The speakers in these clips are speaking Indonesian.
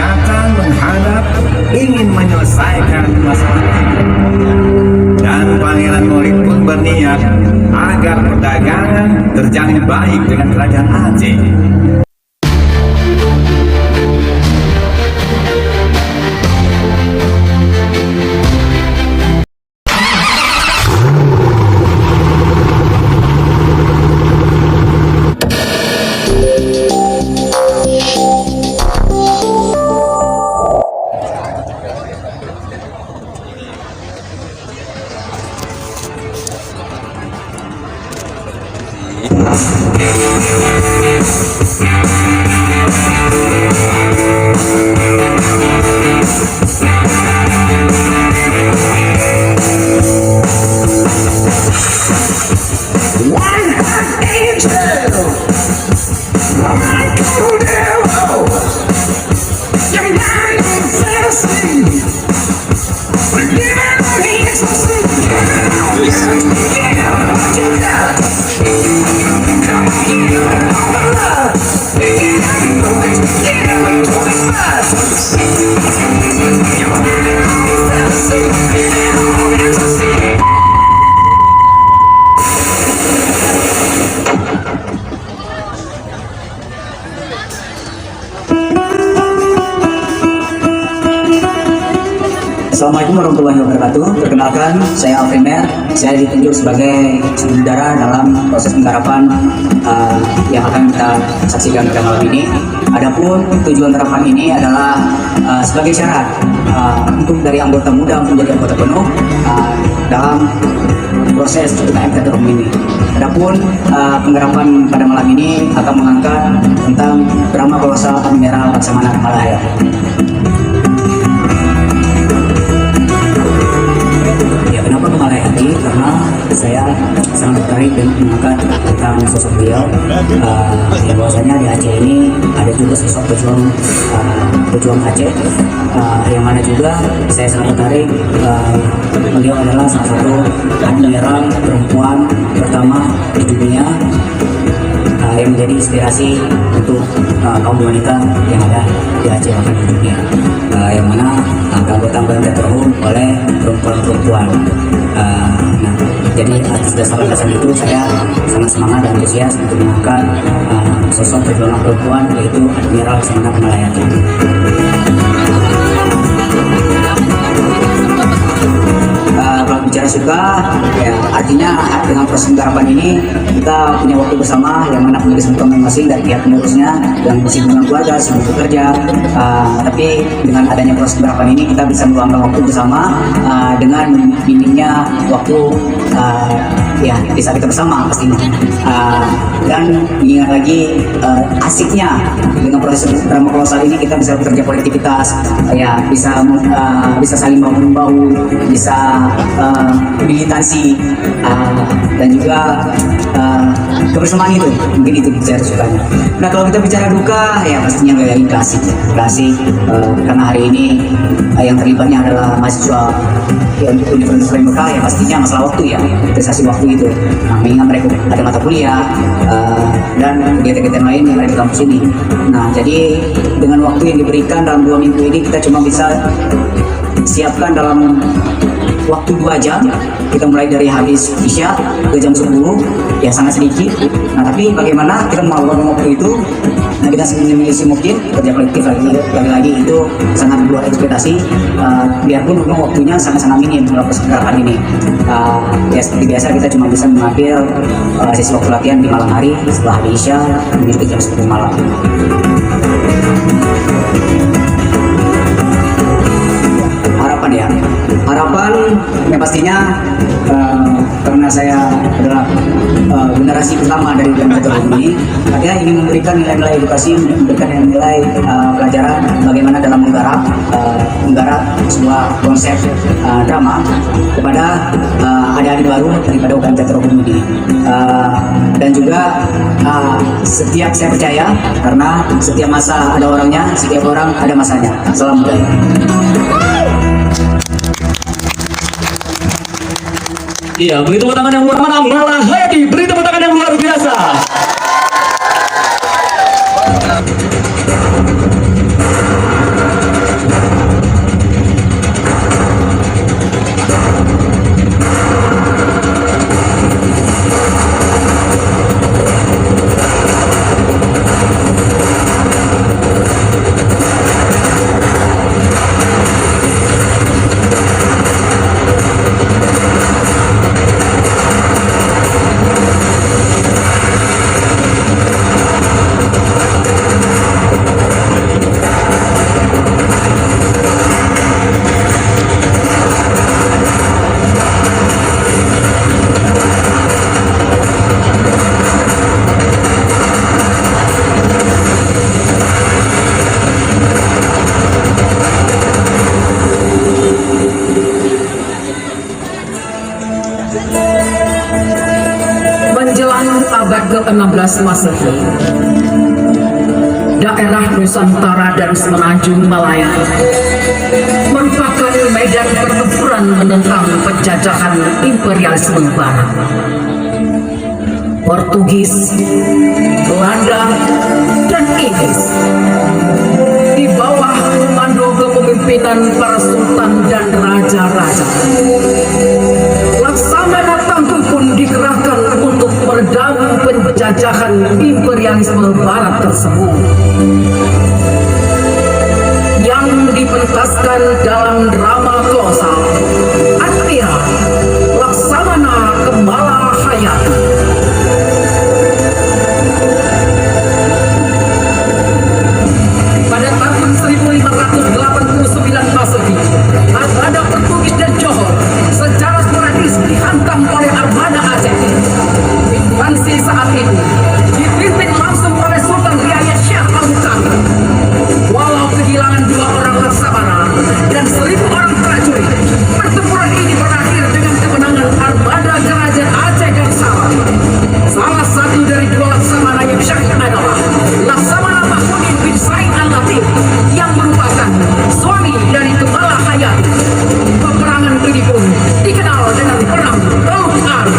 kebijakan menghadap ingin menyelesaikan masalah dan Pangeran Morit pun berniat agar perdagangan terjalin baik dengan kerajaan Aceh. Assalamualaikum warahmatullahi wabarakatuh. Perkenalkan, saya Alfremer. Saya ditunjuk sebagai sutradara dalam proses penggarapan yang akan kita saksikan pada malam ini. Adapun tujuan terapan ini adalah sebagai syarat untuk dari anggota muda untuk menjadi anggota penuh dalam proses UKM Teater Umum ini. Adapun penggarapan pada malam ini akan mengangkat tentang drama kolosal Admiral Laksamana Malaya. Kenapa ke Malayati? Karena saya sangat tertarik dan mengangkat tentang sosok beliau. Yang bahwasanya di Aceh ini ada juga sosok pejuang Aceh, yang mana juga saya sangat tertarik. Beliau adalah salah satu admiral perempuan pertama di dunia yang menjadi inspirasi untuk kaum wanita yang ada di Aceh bahkan di dunia, yang mana anggota-anggota teater umum oleh perempuan-perempuan. Jadi atas dasar-dasar itu saya sangat semangat dan antusias untuk mengangkat sosok perjuangan perempuan, yaitu Admiral Laksamana Malayati. Kalau bicara suka, ya artinya dengan proses penggarapan ini kita punya waktu bersama, yang mana punya kesibukan masing-masing dari pihak pengurusnya yang sibuk dengan keluarga, sibuk bekerja. Tapi dengan adanya proses penggarapan ini kita bisa meluangkan waktu bersama dengan minimnya waktu ya bisa kita bersama pastinya. Dan mengingat lagi asiknya dengan proses drama kolosal ini kita bisa bekerja kolektivitas, ya bisa saling bahu-membahu, bisa militansi, dan juga kebersamaan itu mungkin itu bicara sukanya. Nah kalau kita bicara duka, ya pastinya gaya klasik karena hari ini yang terlibatnya adalah mahasiswa Universitas Mekah, ya pastinya masalah waktu, ya investasi waktu itu. Nah, mengingat mereka ada mata kuliah dan kegiatan-kegiatan lain yang ada di kampus ini. Nah jadi dengan waktu yang diberikan dalam 2 minggu ini kita cuma bisa siapkan dalam waktu 2 jam. Kita mulai dari habis Isya ke jam 10, ya sangat sedikit. Nah tapi bagaimana kita melakukan waktu itu? Nah kita seminimisi mungkin, kerja kolektif lagi-lagi itu sangat luar ekspektasi. Biarpun memang waktunya sangat-sangat minim dalam pergerakan ini. Ya seperti biasa kita cuma bisa mengambil sesi waktu latihan di malam hari setelah habis Isya menuju ke jam 10 malam. Harapan yang pastinya karena saya adalah generasi pertama dari teater ini, artinya ingin memberikan nilai-nilai edukasi, memberikan nilai pelajaran bagaimana dalam menggarap sebuah konsep drama kepada adik-adik baru daripada UKM Teater Umum ini. Dan juga setiap saya percaya, karena setiap masa ada orangnya, setiap orang ada masanya. Salam budaya. Iya, beri tepuk tangan yang luar biasa. Malahayati, beri tepuk tangan yang luar biasa. Masehi, daerah Nusantara dan Semenanjung Malaya merupakan medan pertempuran menentang penjajahan imperialisme Barat. Portugis, Belanda, dan Inggris di bawah komando kepemimpinan para sultan dan raja-raja. Laksamana Tangguh pun dikerahkan untuk meredam penjajahan imperialisme Barat tersebut, yang dipentaskan dalam drama kolosal Admiral Laksamana Kembala Hayati. Pada tahun 1589 Masehi, armada Portugis dan Johor secara sporadis dihantam oleh armada Aceh. Invasi saat itu dipimpin langsung oleh Sultan Riayat Syah Al-Bukhari. Walau kehilangan 2 orang laksamana dan 1.000 orang prajurit, pertempuran ini berakhir dengan kemenangan armada kerajaan Aceh dan Sabah. Salah satu dari 2 laksamana yang syahid adalah Laksamana Mahmudin bin Said Al-Latif yang merupakan suami dari Kembala Hayati. Peperangan ini pun dikenal dengan Perang Teluk Ari.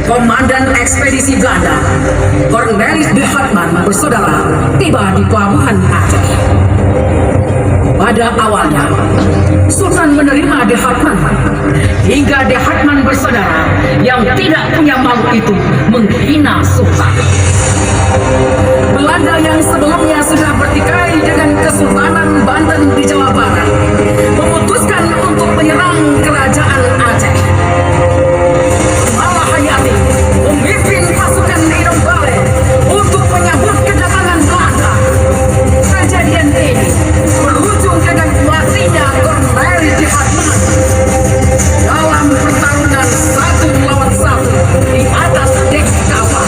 Komandan ekspedisi Belanda, Cornelis de Hartmann bersaudara tiba di pelabuhan Aceh. Pada awalnya, Sultan menerima De Hartman hingga De Hartman bersaudara yang tidak punya malu itu menghina Sultan. Belanda yang sebelumnya sudah bertikai dengan Kesultanan Banten di Jawa Barat memutuskan untuk menyerang kerajaan Aceh. Malahayati memimpin pasukan Idom Bale untuk menyambut kedatangan Belanda. Kejadian ini berujung dengan matinya Kolonel De Hartman dalam pertarungan 1 lawan 1 di atas dek kapal.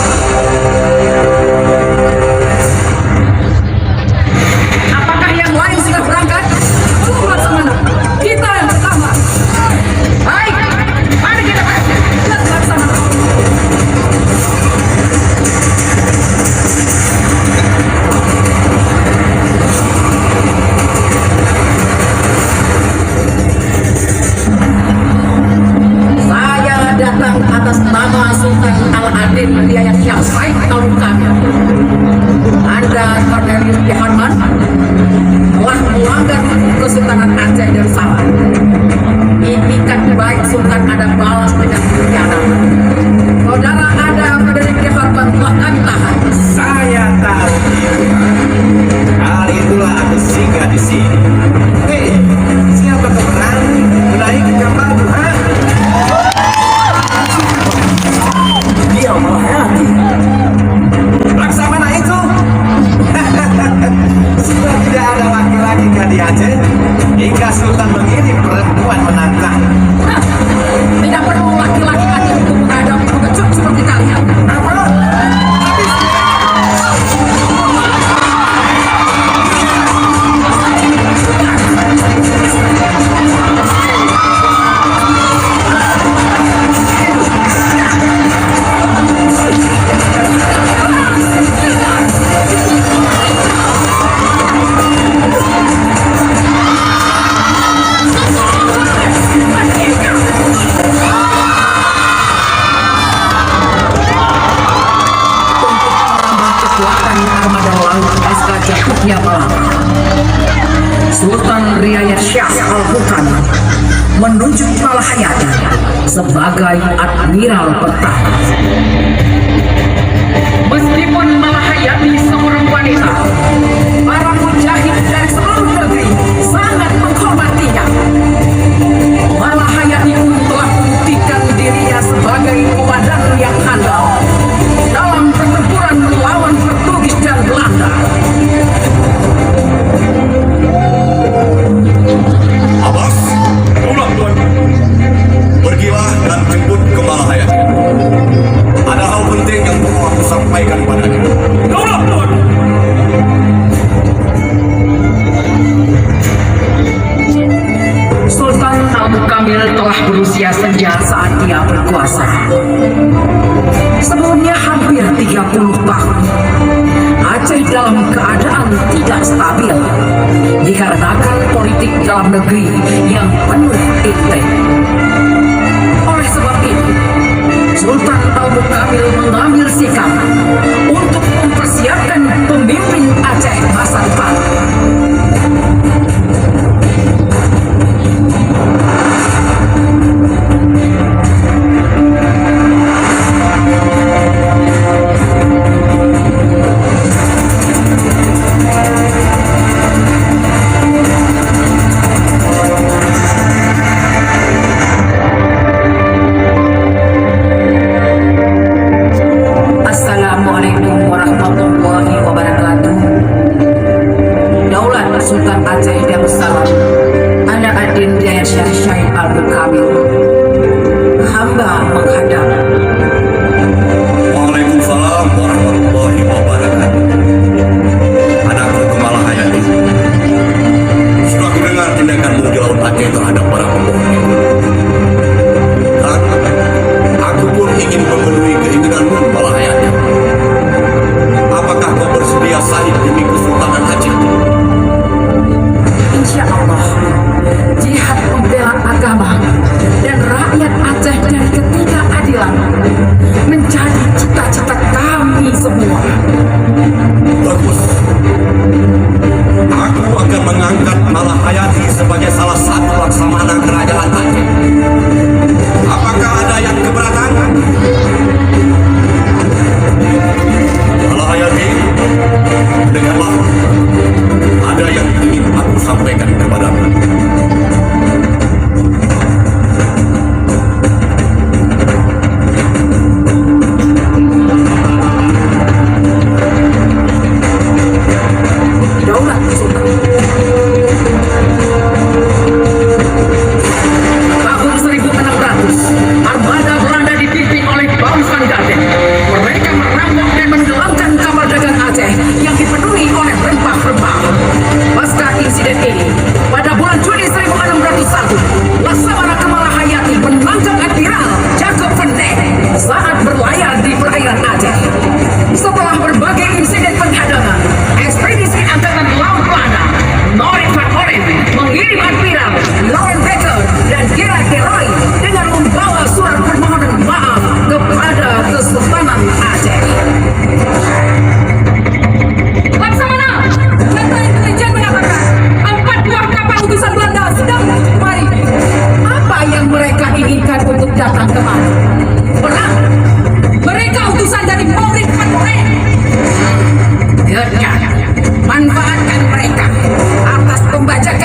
Apakah yang lain sudah berangkat? Tunggu Laksamana, kita yang pertama. Baik, mari kita lihat Laksamana. Saya datang atas nama Sultan Al-Adil Riayat Syah Said Al-Kamil. Anda Cornelius De Hartman telah melanggar Kesultanan Aceh Darussalam. Itikat baik Sultan ada balas dengan pengkhianatan. Saudara Anda Frederick De Hartman telah kami tahan. Saya tahu itu. Kali itulah aku singgah di sini. Hei, siapa kau berani menaiki kapalku, ha? Dia Malahayati. Laksamana itu sudah tidak ada laki-laki di Aceh hingga Sultan mengirim perempuan menantang. Nah, tidak perlu laki-laki Aceh untuk menghadapi pengecut seperti kalian. Apa? Sultan Riayat Syah Al-Bukan menunjuk Malahayati sebagai Admiral Pertahanan. Meskipun Malahayati seorang wanita, para mujahid dari seluruh negeri sangat menghormatinya. Malahayati pun telah membuktikan dirinya sebagai komandan yang handal dalam pertempuran melawan Portugis dan Belanda. Abbas, pulang tuan. Pergilah dan jemput ke Malahayati. Ada hal penting yang perlu aku sampaikan padanya. Kaulah tuan. Sultan Al-Mukamil telah berusia senja saat dia berkuasa. Sebelumnya hampir 30 tahun, Aceh dalam keadaan tidak stabil dikarenakan politik dalam negeri yang penuh intrigue. Oleh sebab itu, Sultan Al-Mukamil mengambil sikap untuk mempersiapkan pemimpin Aceh masa depan. Assalamualaikum warahmatullahi wabarakatuh. Daulat Sultan Aceh Darussalam, Ana Adin Riayat Syah Said Al-Bukamil. Hamba menghadap. Waalaikumsalam warahmatullahi wabarakatuh. Anakku ke Malahayati. Sudah kudengar tindakanmu di Laut Aceh terhadap para pembohong itu. Dan aku pun ingin memenuhi keinginanmu, Malahayati. Apakah kau bersedia sahid demi Kesultanan Aceh? Insya Allah, jihad membela agama dan rakyat Aceh dari ketidakadilan menjadi cita-cita kami semua. Bagus. Aku akan mengangkat Malahayati sebagai salah satu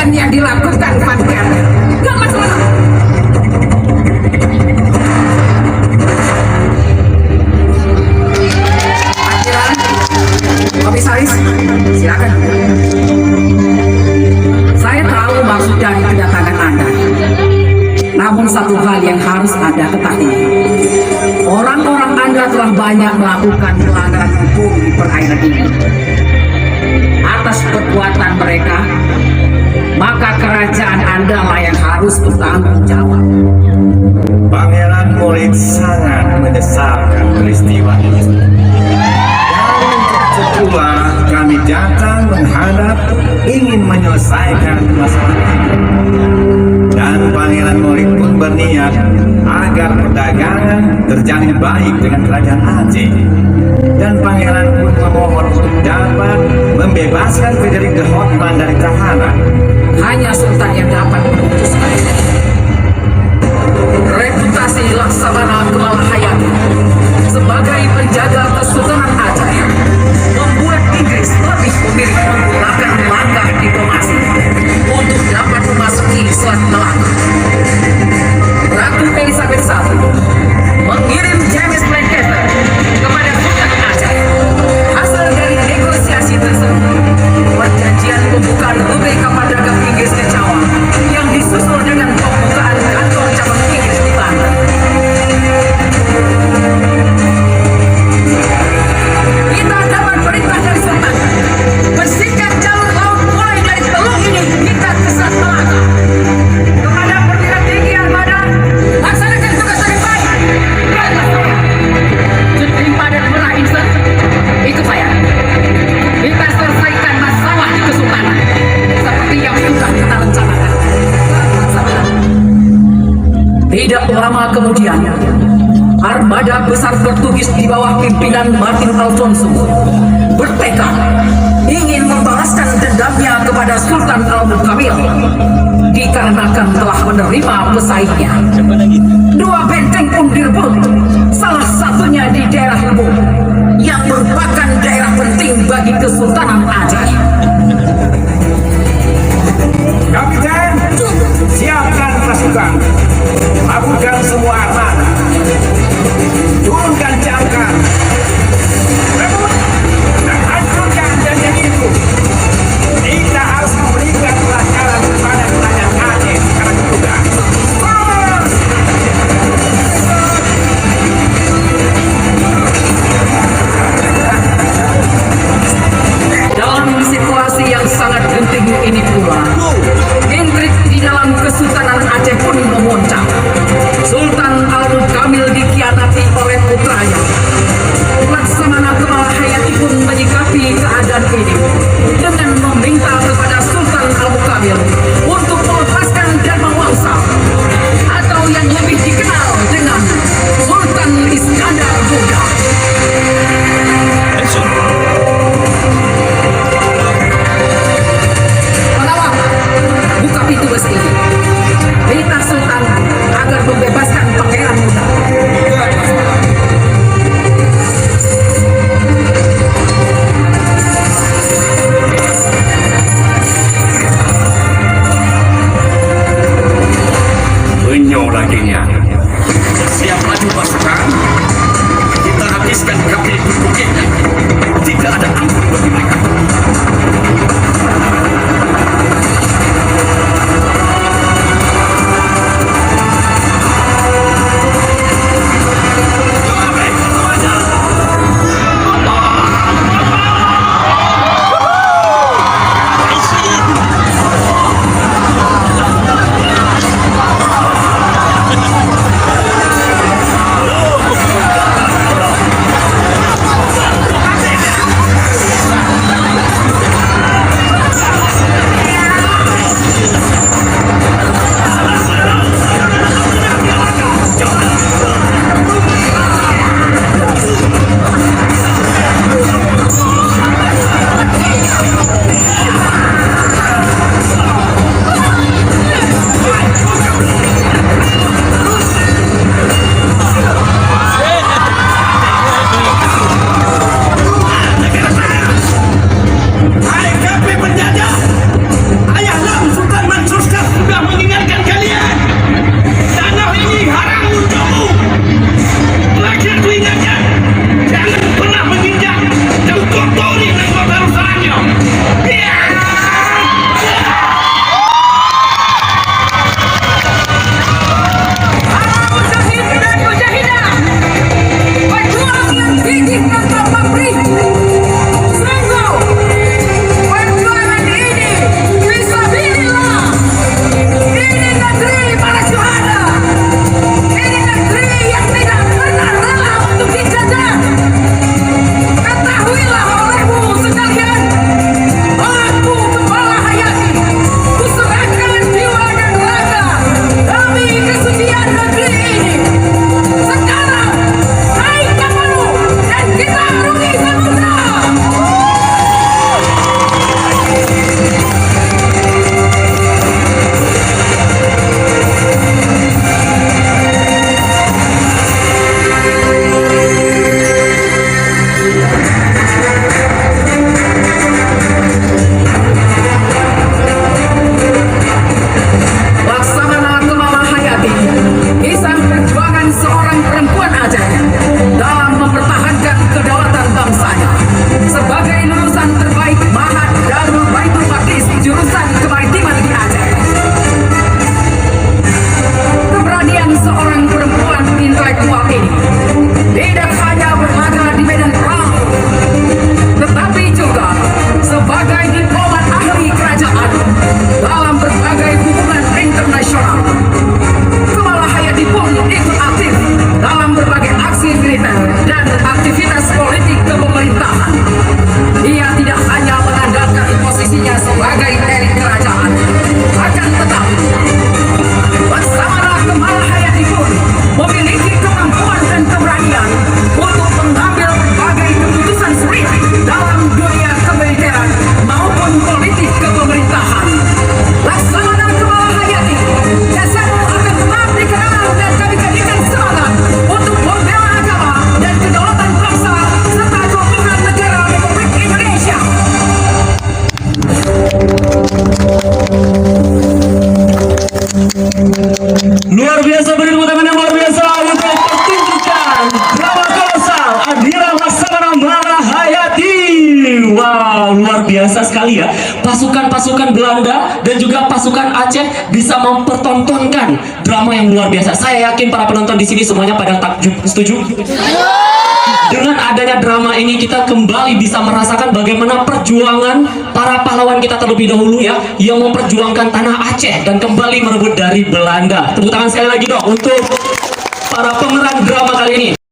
pembuktian yang dilakukan Vanguard. Gak masalah. Akhiran, Komisaris, silakan. Saya tahu maksud dari kedatangan Anda. Namun satu hal yang harus Anda ketahui. Orang-orang Anda telah banyak melakukan pelanggaran hukum di perairan ini. Atas perbuatan mereka, maka kerajaan Anda lah yang harus bertanggung jawab. Pangeran Murid sangat menyesalkan peristiwa ini. Dan setelah kami datang menghadap ingin menyelesaikan masalah ini. Dan Pangeran Murid pun berniat agar perdagangan terjalin baik dengan kerajaan Aceh. Dan Pangeran pun memohon untuk dapat membebaskan Frederick the Hotman dari tahanan. Hanya Sultan yang dapat memutuskan. Reputasi Laksamana Kemalahayati sebagai penjaga Kesultanan Aceh membuat Inggris lebih memilih menggunakan langkah diplomasi untuk dapat memasuki Selat Melaka. Ratu Elizabeth I mengirim James Lancaster kepada Sultan Aceh. Hasil dari negosiasi tersebut, perjanjian pembukaan Republika Perdagang Inggris di Jawa yang disusul dengan pembukaan kantor cabang Inggris di Banten. Kita dapat perintah dari Sultan bersihkan jalur laut mulai dari Teluk ini hingga ke Selat Melaka. Kepada perwira tinggi armada, laksanakan tugas dengan baik. Baiklah, Jutimpa dan Merah Insen, ikut saya. Kita selesaikan masalah di Kesultanan seperti yang sudah kita rencanakan. Tidak lama kemudian, armada besar Portugis di bawah pimpinan Martin Alfonso bertekad ingin membalaskan dendamnya kepada Sultan Al-Mukamil dikarenakan telah menerima pesaingnya. Dua benteng pun direbut, salah satunya di daerah Lebo yang merupakan daerah penting bagi Kesultanan Aceh. Kapitan, siapkan pasukan, lakukan semua armada, turunkan jangkar, rebut dan hancurkan janjian itu. Kita harus memberikan pelajaran kepada kerajaan Aceh sekarang juga. Dalam misi pasukan-pasukan Belanda dan juga pasukan Aceh bisa mempertontonkan drama yang luar biasa. Saya yakin para penonton di sini semuanya pada takjub, setuju? Dengan adanya drama ini kita kembali bisa merasakan bagaimana perjuangan para pahlawan kita terlebih dahulu ya, yang memperjuangkan tanah Aceh dan kembali merebut dari Belanda. Tepuk tangan sekali lagi dong untuk para pemeran drama kali ini.